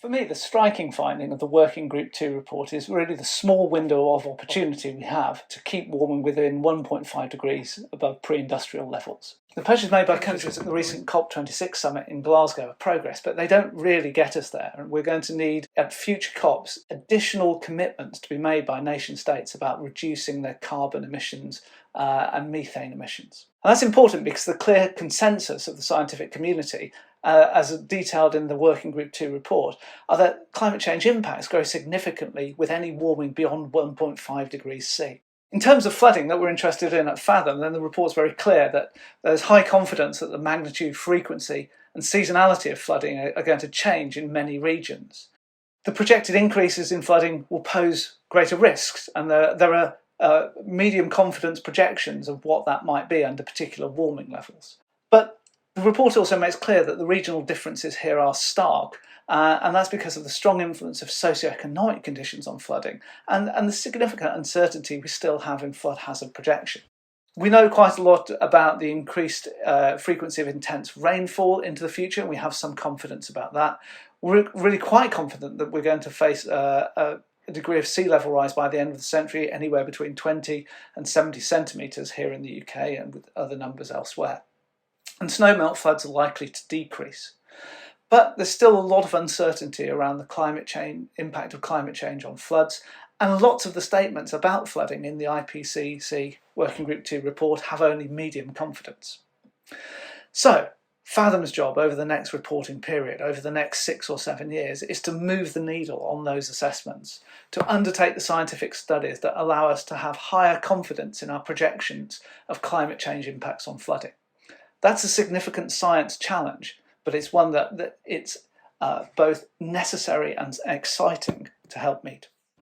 For me, the striking finding of the Working Group 2 report is really the small window of opportunity we have to keep warming within 1.5 degrees above pre-industrial levels. The pledges made by countries at the recent COP26 summit in Glasgow are progress, but they don't really get us there. And we're going to need, at future COPs, additional commitments to be made by nation states about reducing their carbon emissions and methane emissions. And that's important because the clear consensus of the scientific community, as detailed in the Working Group 2 report, are that climate change impacts grow significantly with any warming beyond 1.5 degrees C. In terms of flooding that we're interested in at Fathom, then the report's very clear that there's high confidence that the magnitude, frequency and seasonality of flooding are going to change in many regions. The projected increases in flooding will pose greater risks, and there are medium confidence projections of what that might be under particular warming levels. But the report also makes clear that the regional differences here are stark, and that's because of the strong influence of socioeconomic conditions on flooding and the significant uncertainty we still have in flood hazard projection. We know quite a lot about the increased frequency of intense rainfall into the future, and we have some confidence about that. We're really quite confident that we're going to face a degree of sea level rise by the end of the century, anywhere between 20 and 70 centimetres here in the UK and with other numbers elsewhere. And snowmelt floods are likely to decrease. But there's still a lot of uncertainty around the impact of climate change on floods, and lots of the statements about flooding in the IPCC Working Group 2 report have only medium confidence. So, Fathom's job over the next reporting period, over the next 6 or 7 years, is to move the needle on those assessments, to undertake the scientific studies that allow us to have higher confidence in our projections of climate change impacts on flooding. That's a significant science challenge, but it's one that it's both necessary and exciting to help meet.